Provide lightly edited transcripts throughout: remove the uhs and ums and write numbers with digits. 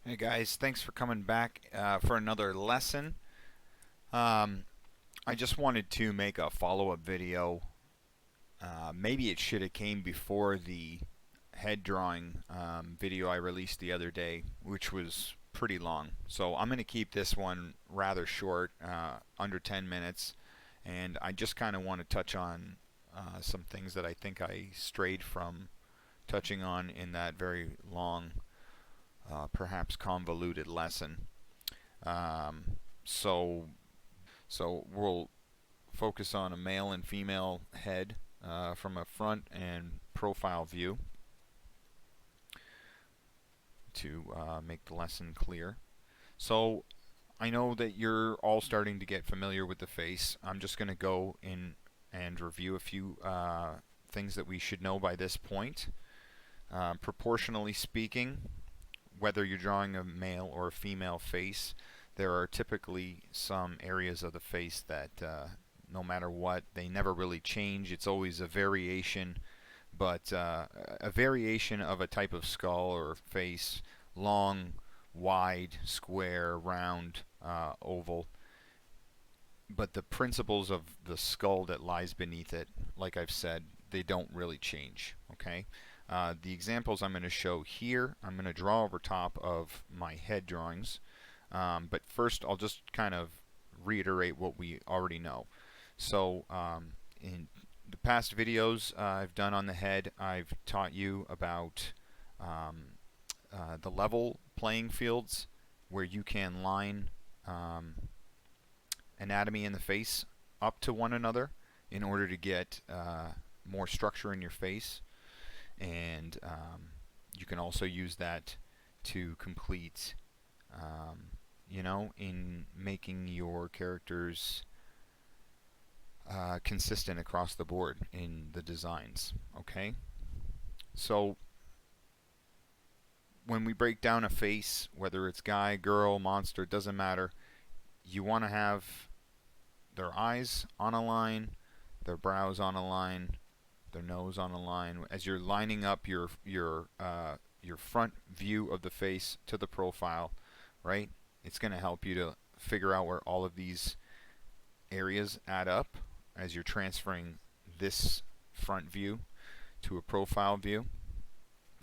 Hey guys, thanks for coming back for another lesson. Um, I just wanted to make a follow-up video. Maybe it should have came before the head drawing video I released the other day, which was pretty long. So I'm going to keep this one rather short, under 10 minutes, and I just kind of want to touch on some things that I think I strayed from touching on in that very long, perhaps convoluted lesson. Um, so so we'll focus on a male and female head from a front and profile view to make the lesson clear. So I know that you're all starting to get familiar with the face. I'm just going to go in and review a few things that we should know by this point. Proportionally speaking, whether you're drawing a male or a female face, there are typically some areas of the face that no matter what, they never really change. It's always a variation, but a variation of a type of skull or face, long, wide, square, round, oval. But the principles of the skull that lies beneath it, like I've said, they don't really change. Okay. The examples I'm going to show here, I'm going to draw over top of my head drawings. But first, I'll just kind of reiterate what we already know. So, in the past videos I've done on the head, I've taught you about the level playing fields where you can line anatomy in the face up to one another in order to get more structure in your face. And you can also use that to complete, in making your characters consistent across the board in the designs. Okay? So when we break down a face, whether it's guy, girl, monster, doesn't matter, you want to have their eyes on a line, their brows on a line, their nose on a line. As you're lining up your front view of the face to the profile, right? It's going to help you to figure out where all of these areas add up as you're transferring this front view to a profile view.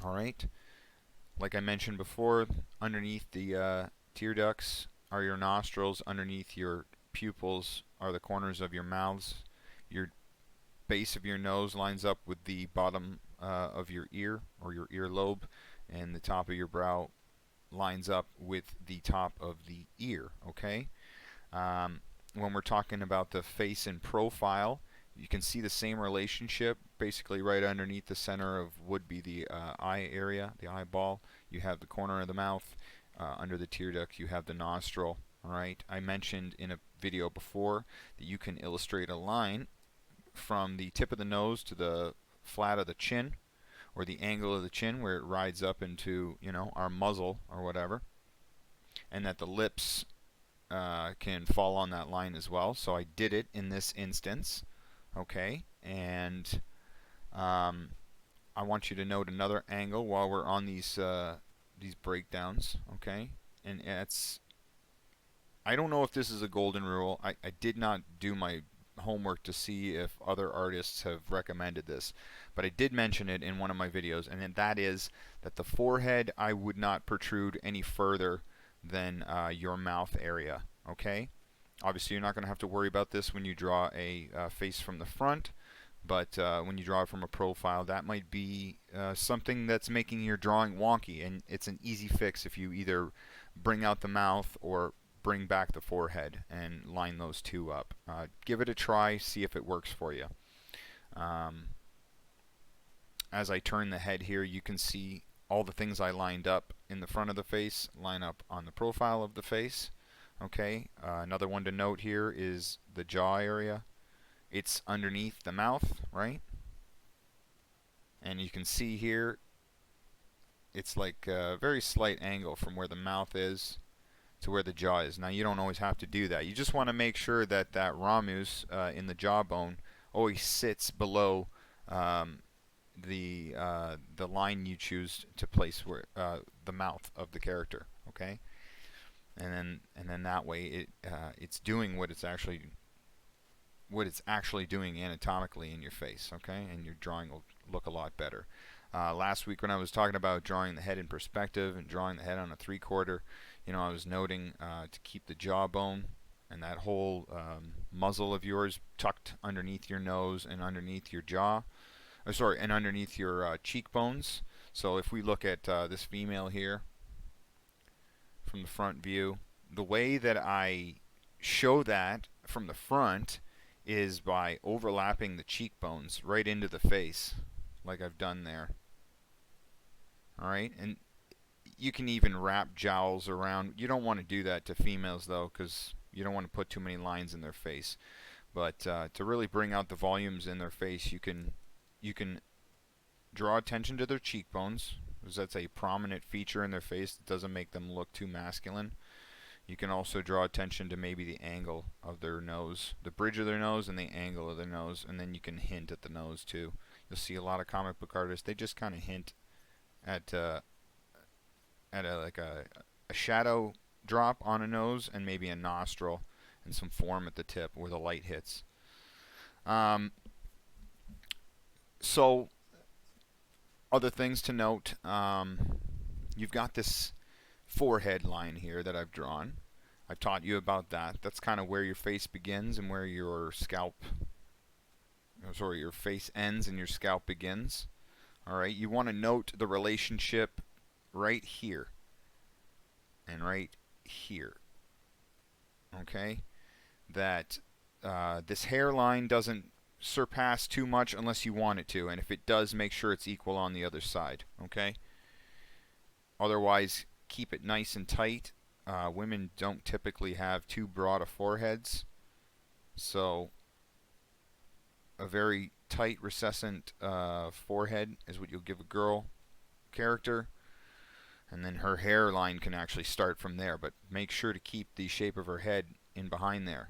All right. Like I mentioned before, underneath the tear ducts are your nostrils. Underneath your pupils are the corners of your mouths. Your base of your nose lines up with the bottom of your ear or your earlobe, and the top of your brow lines up with the top of the ear. Okay. When we're talking about the face and profile, you can see the same relationship. Basically, right underneath the center of would be the eye area, the eyeball. You have the corner of the mouth. Under the tear duct, you have the nostril. All right. I mentioned in a video before that you can illustrate a line from the tip of the nose to the flat of the chin, or the angle of the chin where it rides up into, our muzzle or whatever, and that the lips can fall on that line as well. So I did it in this instance. Okay, and I want you to note another angle while we're on these breakdowns. Okay, and I don't know if this is a golden rule. I did not do my homework to see if other artists have recommended this, but I did mention it in one of my videos, and that is that the forehead I would not protrude any further than your mouth area. Okay, obviously you're not going to have to worry about this when you draw a face from the front, but when you draw it from a profile, that might be something that's making your drawing wonky, and it's an easy fix if you either bring out the mouth or bring back the forehead and line those two up. Give it a try, see if it works for you. As I turn the head here, you can see all the things I lined up in the front of the face line up on the profile of the face. Okay, another one to note here is the jaw area. It's underneath the mouth, right? And you can see here it's like a very slight angle from where the mouth is to where the jaw is. Now you don't always have to do that. You just want to make sure that that ramus in the jawbone always sits below the line you choose to place where the mouth of the character. okay? And then that way it's doing what it's actually doing anatomically in your face, okay? And your drawing will look a lot better. Last week when I was talking about drawing the head in perspective and drawing the head on a 3/4, I was noting to keep the jawbone and that whole muzzle of yours tucked underneath your nose and underneath your jaw. And underneath your cheekbones. So if we look at this female here from the front view, the way that I show that from the front is by overlapping the cheekbones right into the face, like I've done there. Alright, and you can even wrap jowls around. You don't want to do that to females though, because you don't want to put too many lines in their face. But to really bring out the volumes in their face, you can draw attention to their cheekbones, because that's a prominent feature in their face that doesn't make them look too masculine. You can also draw attention to maybe the angle of their nose, the bridge of their nose and the angle of their nose, and then you can hint at the nose too. You'll see a lot of comic book artists, they just kind of hint at like a shadow drop on a nose and maybe a nostril and some form at the tip where the light hits. So other things to note, you've got this forehead line here that I've drawn. I've taught you about that. That's kind of where your face begins and where your your face ends and your scalp begins. Alright, you want to note the relationship right here and right here. Okay? That this hairline doesn't surpass too much unless you want it to, and if it does, make sure it's equal on the other side. Okay? Otherwise, keep it nice and tight. Women don't typically have too broad of foreheads, so a very tight recessant forehead is what you'll give a girl character, and then her hairline can actually start from there, but make sure to keep the shape of her head in behind there,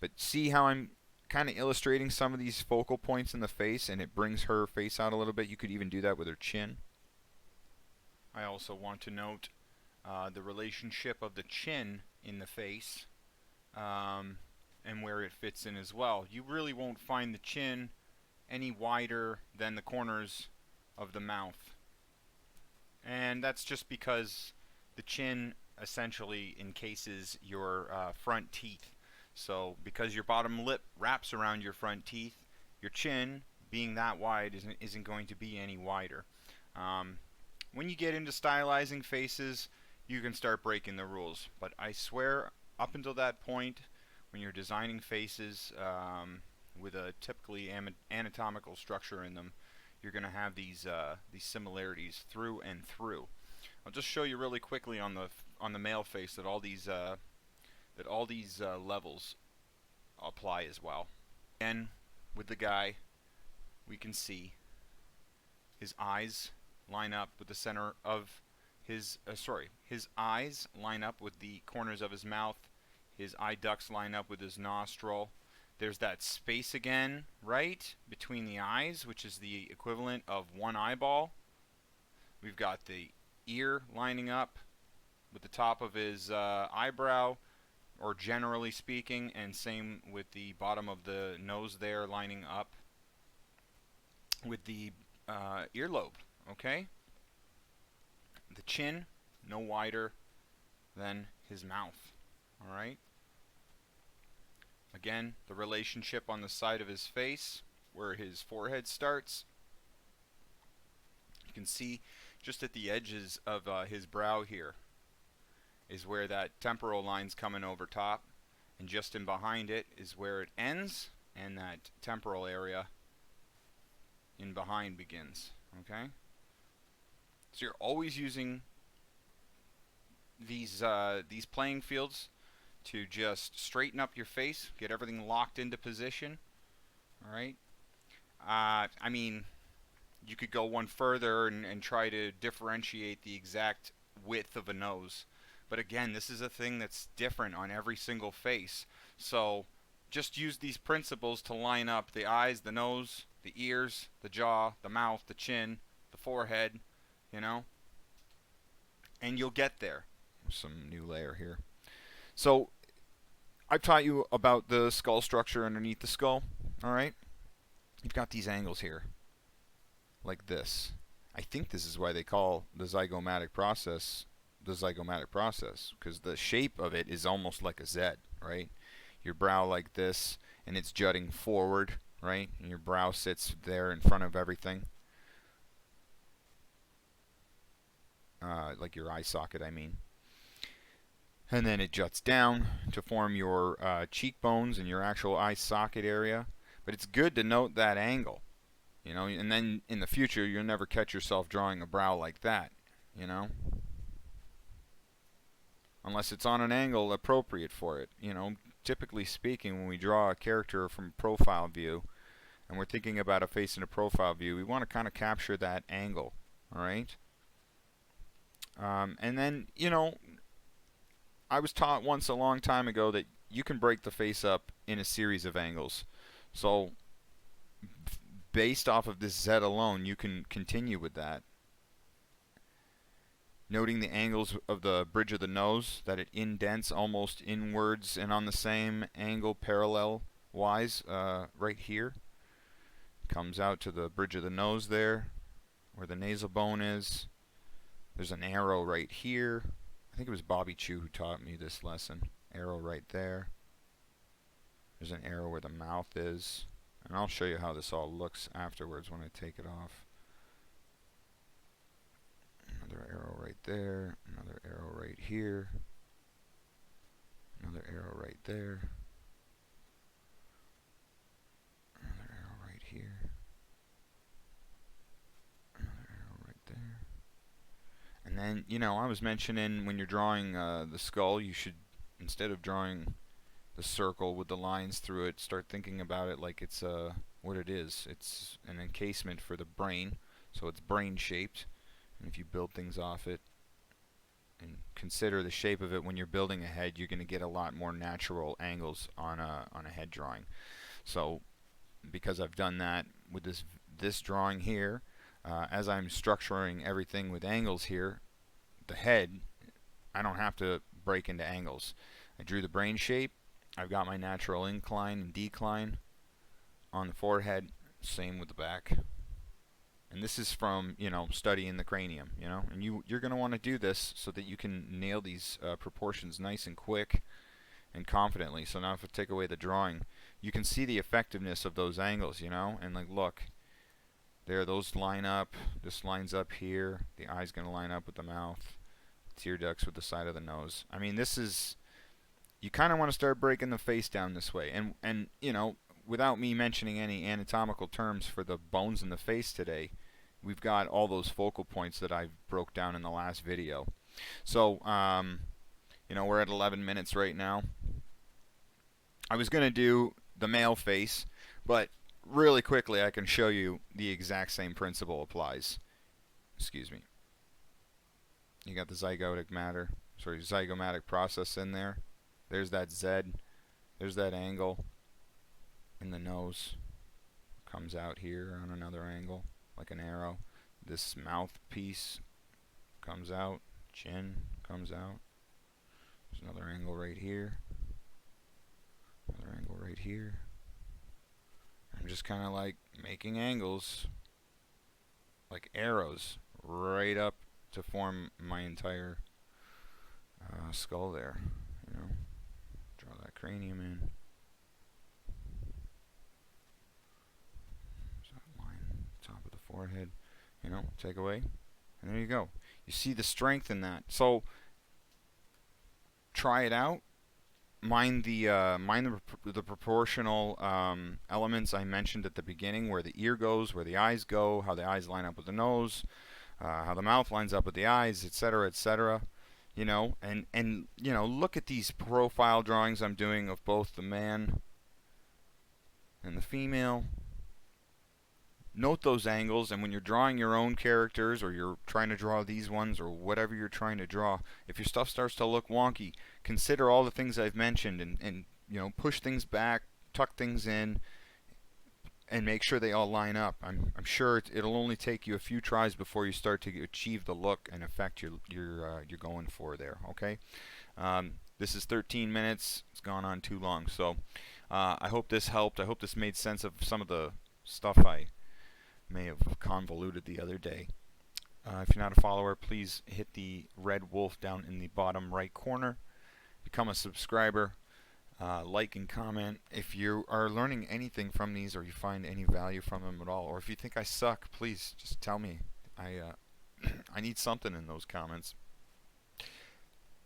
But see how I'm kind of illustrating some of these focal points in the face, and it brings her face out a little bit. You could even do that with her chin. I also want to note the relationship of the chin in the face and where it fits in as well. You really won't find the chin any wider than the corners of the mouth. And that's just because the chin essentially encases your front teeth. So because your bottom lip wraps around your front teeth, your chin, being that wide, isn't going to be any wider. When you get into stylizing faces, you can start breaking the rules. But I swear, up until that point, when you're designing faces with a typically anatomical structure in them, you're going to have these similarities through and through. I'll just show you really quickly on the male face that all these levels apply as well. Again, with the guy, we can see his eyes line up with the center of his eyes line up with the corners of his mouth. His eye ducts line up with his nostril. There's that space again, right, between the eyes, which is the equivalent of one eyeball. We've got the ear lining up with the top of his eyebrow, or generally speaking, and same with the bottom of the nose there lining up with the earlobe, okay? The chin, no wider than his mouth, alright? Again, the relationship on the side of his face, where his forehead starts. You can see just at the edges of his brow here is where that temporal line's coming over top, and just in behind it is where it ends, and that temporal area in behind begins. Okay? So you're always using these playing fields to just straighten up your face, get everything locked into position. Alright? I mean, you could go one further and try to differentiate the exact width of a nose. But again, this is a thing that's different on every single face. So just use these principles to line up the eyes, the nose, the ears, the jaw, the mouth, the chin, the forehead, and you'll get there. some new layer here. So I've taught you about the skull structure underneath the skull. All right, you've got these angles here, like this. I think this is why they call the zygomatic process the zygomatic process, because the shape of it is almost like a Z, right? Your brow like this, and it's jutting forward, right? And your brow sits there in front of everything. Like your eye socket, I mean. And then it juts down to form your cheekbones and your actual eye socket area. But it's good to note that angle, you know, and then in the future you'll never catch yourself drawing a brow like that, you know, unless it's on an angle appropriate for it. You know, typically speaking, when we draw a character from a profile view and we're thinking about a face in a profile view, we want to kind of capture that angle, all right? And then, you know, I was taught once a long time ago that you can break the face up in a series of angles. So based off of this Z alone, you can continue with that. Noting the angles of the bridge of the nose, that it indents almost inwards and on the same angle parallel wise right here. Comes out to the bridge of the nose there, where the nasal bone is. There's an arrow right here. I think it was Bobby Chu who taught me this lesson. Arrow right there. There's an arrow where the mouth is. And I'll show you how this all looks afterwards when I take it off. Another arrow right there. Another arrow right here. Another arrow right there. Another arrow right here. Another arrow right there. And then, you know, I was mentioning when you're drawing the skull, you should, instead of drawing the circle with the lines through it, start thinking about it like it's what it is. It's an encasement for the brain, so it's brain shaped. And if you build things off it and consider the shape of it when you're building a head, you're going to get a lot more natural angles on a head drawing. So because I've done that with this drawing here, as I'm structuring everything with angles here, the head, I don't have to break into angles. I drew the brain shape. I've got my natural incline and decline on the forehead. Same with the back. And this is from, you know, studying the cranium, you know. And you're going to want to do this so that you can nail these proportions nice and quick and confidently. So now if I take away the drawing, you can see the effectiveness of those angles, you know. And like, look, there, those line up. This lines up here. The eye's going to line up with the mouth. Tear ducts with the side of the nose. I mean, this is, you kind of want to start breaking the face down this way. And you know, without me mentioning any anatomical terms for the bones in the face today, we've got all those focal points that I broke down in the last video. So, you know, we're at 11 minutes right now. I was going to do the male face, but really quickly I can show you the exact same principle applies. Excuse me. You got the zygomatic process in there. There's that Z. There's that angle in the nose. Comes out here on another angle, like an arrow. This mouthpiece comes out. Chin comes out. There's another angle right here. Another angle right here. I'm just kind of like making angles, like arrows, right up to form my entire skull there. You know, draw that cranium in. There's that line, top of the forehead. You know, take away, and there you go. You see the strength in that. So try it out. Mind the proportional elements I mentioned at the beginning, where the ear goes, where the eyes go, how the eyes line up with the nose, how the mouth lines up with the eyes, etc., etc. You know, and you know, look at these profile drawings I'm doing of both the man and the female. Note those angles, and when you're drawing your own characters, or you're trying to draw these ones, or whatever you're trying to draw, if your stuff starts to look wonky, consider all the things I've mentioned, and you know, push things back, tuck things in, and make sure they all line up. I'm sure it'll only take you a few tries before you start to achieve the look and effect you're going for there. Okay. This is 13 minutes. It's gone on too long. So I hope this helped. I hope this made sense of some of the stuff I may have convoluted the other day. If you're not a follower, please hit the red wolf down in the bottom right corner. Become a subscriber. Like and comment. If you are learning anything from these, or you find any value from them at all, or if you think I suck, please just tell me. I need something in those comments.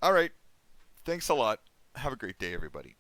All right. Thanks a lot. Have a great day, everybody.